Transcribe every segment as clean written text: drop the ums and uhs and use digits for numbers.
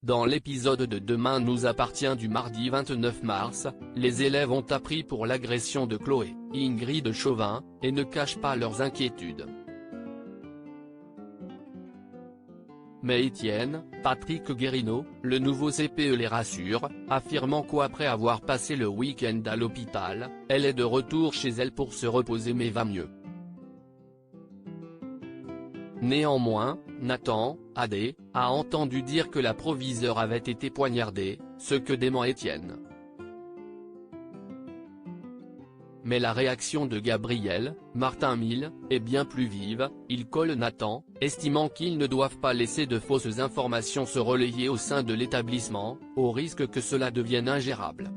Dans l'épisode de Demain nous appartient du mardi 29 mars, les élèves ont appris pour l'agression de Chloé, Ingrid Chauvin, et ne cachent pas leurs inquiétudes. Mais Étienne, Patrick Guérino, le nouveau CPE les rassure, affirmant qu'après avoir passé le week-end à l'hôpital, elle est de retour chez elle pour se reposer mais va mieux. Néanmoins, Nathan, AD, a entendu dire que la proviseure avait été poignardée, ce que dément Étienne. Mais la réaction de Gabriel, Martin Mille, est bien plus vive, il colle Nathan, estimant qu'ils ne doivent pas laisser de fausses informations se relayer au sein de l'établissement, au risque que cela devienne ingérable.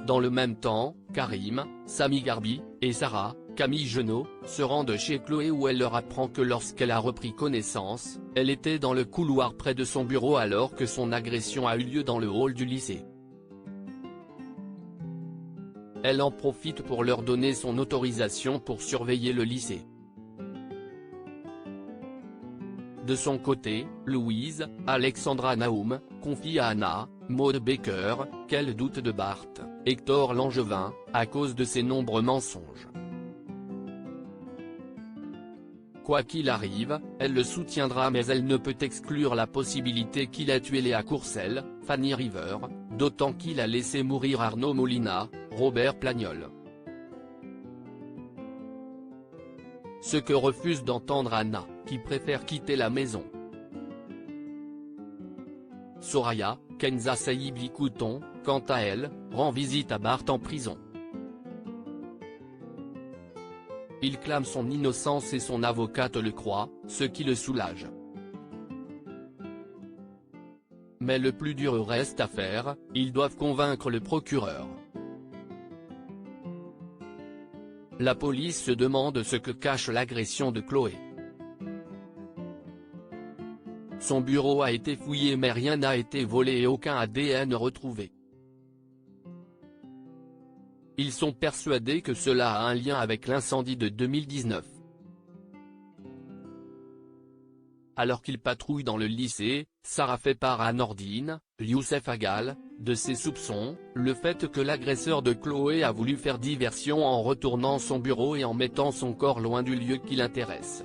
Dans le même temps, Karim, Samy Garbi, et Sarah, Camille Genot, se rendent chez Chloé où elle leur apprend que lorsqu'elle a repris connaissance, elle était dans le couloir près de son bureau alors que son agression a eu lieu dans le hall du lycée. Elle en profite pour leur donner son autorisation pour surveiller le lycée. De son côté, Louise, Alexandra Naoum, confie à Anna, Maud Baker, qu'elle doute de Bart, Hector Langevin, à cause de ses nombreux mensonges. Quoi qu'il arrive, elle le soutiendra mais elle ne peut exclure la possibilité qu'il ait tué Léa Courcelles, Fanny River, d'autant qu'il a laissé mourir Arnaud Molina, Robert Plagnol. Ce que refuse d'entendre Anna, qui préfère quitter la maison. Soraya, Kenza Saibi Couton, quant à elle, rend visite à Bart en prison. Il clame son innocence et son avocate le croit, ce qui le soulage. Mais le plus dur reste à faire, ils doivent convaincre le procureur. La police se demande ce que cache l'agression de Chloé. Son bureau a été fouillé mais rien n'a été volé et aucun ADN retrouvé. Ils sont persuadés que cela a un lien avec l'incendie de 2019. Alors qu'ils patrouillent dans le lycée, Sarah fait part à Nordine, Youssef Agal, de ses soupçons, le fait que l'agresseur de Chloé a voulu faire diversion en retournant son bureau et en mettant son corps loin du lieu qui l'intéresse.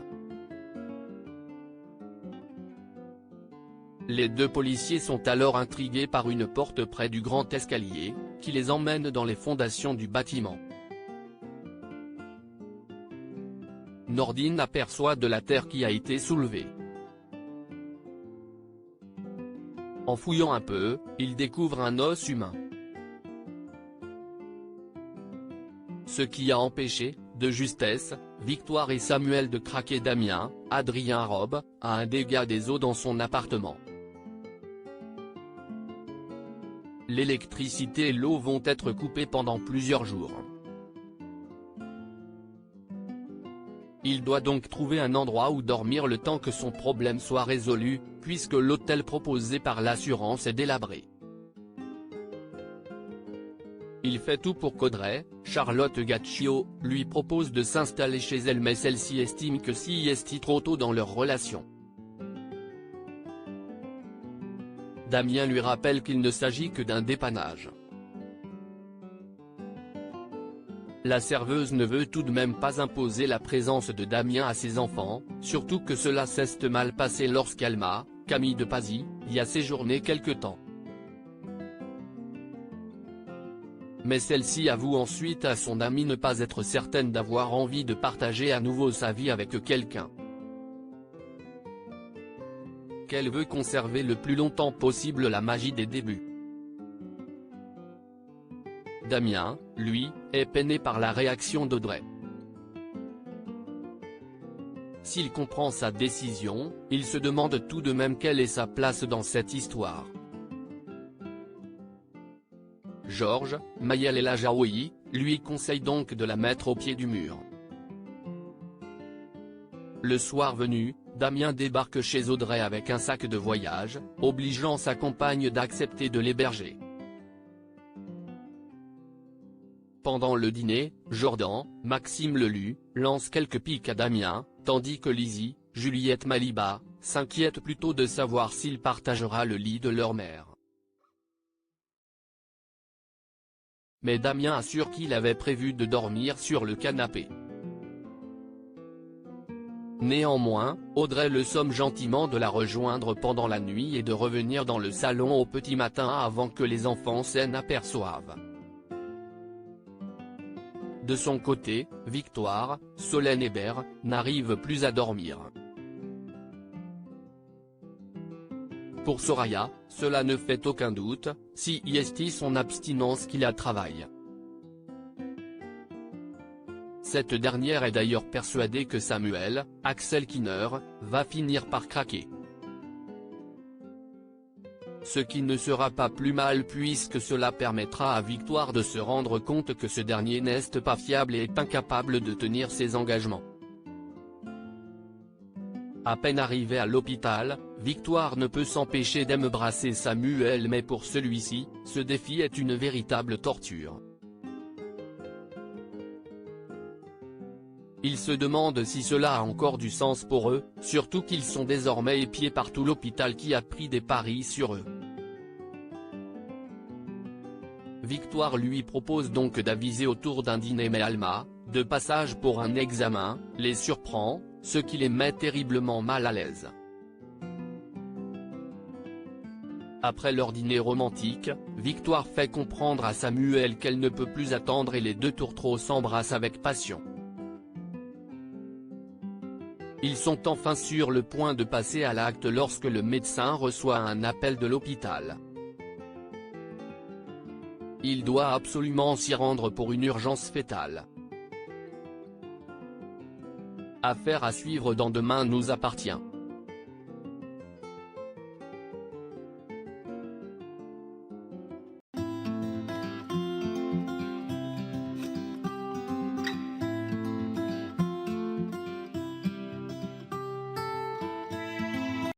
Les deux policiers sont alors intrigués par une porte près du grand escalier, qui les emmène dans les fondations du bâtiment. Nordine aperçoit de la terre qui a été soulevée. En fouillant un peu, il découvre un os humain. Ce qui a empêché, de justesse, Victoire et Samuel de craquer Damien, Adrien Robe, a un dégât des eaux dans son appartement. L'électricité et l'eau vont être coupées pendant plusieurs jours. Il doit donc trouver un endroit où dormir le temps que son problème soit résolu, puisque l'hôtel proposé par l'assurance est délabré. Il fait tout pour qu'Audrey, Charlotte Gaccio, lui propose de s'installer chez elle mais celle-ci estime que c'est trop tôt dans leur relation. Damien lui rappelle qu'il ne s'agit que d'un dépannage. La serveuse ne veut tout de même pas imposer la présence de Damien à ses enfants, surtout que cela s'est mal passé lorsqu'Alma, Camille de Pazy, y a séjourné quelque temps. Mais celle-ci avoue ensuite à son amie ne pas être certaine d'avoir envie de partager à nouveau sa vie avec quelqu'un. Qu'elle veut conserver le plus longtemps possible la magie des débuts. Damien, lui, est peiné par la réaction d'Audrey. S'il comprend sa décision, il se demande tout de même quelle est sa place dans cette histoire. Georges, Mayel et Lajaoui, lui conseille donc de la mettre au pied du mur. Le soir venu, Damien débarque chez Audrey avec un sac de voyage, obligeant sa compagne d'accepter de l'héberger. Pendant le dîner, Jordan, Maxime Lelu, lance quelques piques à Damien, tandis que Lizzie, Juliette Maliba, s'inquiète plutôt de savoir s'il partagera le lit de leur mère. Mais Damien assure qu'il avait prévu de dormir sur le canapé. Néanmoins, Audrey le somme gentiment de la rejoindre pendant la nuit et de revenir dans le salon au petit matin avant que les enfants s'en aperçoivent. De son côté, Victoire, Solène Hébert, n'arrive plus à dormir. Pour Soraya, cela ne fait aucun doute, si est son abstinence qui la travaille. Cette dernière est d'ailleurs persuadée que Samuel, Axel Kinner, va finir par craquer. Ce qui ne sera pas plus mal puisque cela permettra à Victoire de se rendre compte que ce dernier n'est pas fiable et est incapable de tenir ses engagements. À peine arrivée à l'hôpital, Victoire ne peut s'empêcher d'embrasser Samuel mais pour celui-ci, ce défi est une véritable torture. Il se demande si cela a encore du sens pour eux, surtout qu'ils sont désormais épiés par tout l'hôpital qui a pris des paris sur eux. Victoire lui propose donc d'aviser autour d'un dîner mais Alma, de passage pour un examen, les surprend, ce qui les met terriblement mal à l'aise. Après leur dîner romantique, Victoire fait comprendre à Samuel qu'elle ne peut plus attendre et les deux tourtereaux s'embrassent avec passion. Ils sont enfin sur le point de passer à l'acte lorsque le médecin reçoit un appel de l'hôpital. Il doit absolument s'y rendre pour une urgence fétale. Affaire à suivre dans Demain nous appartient.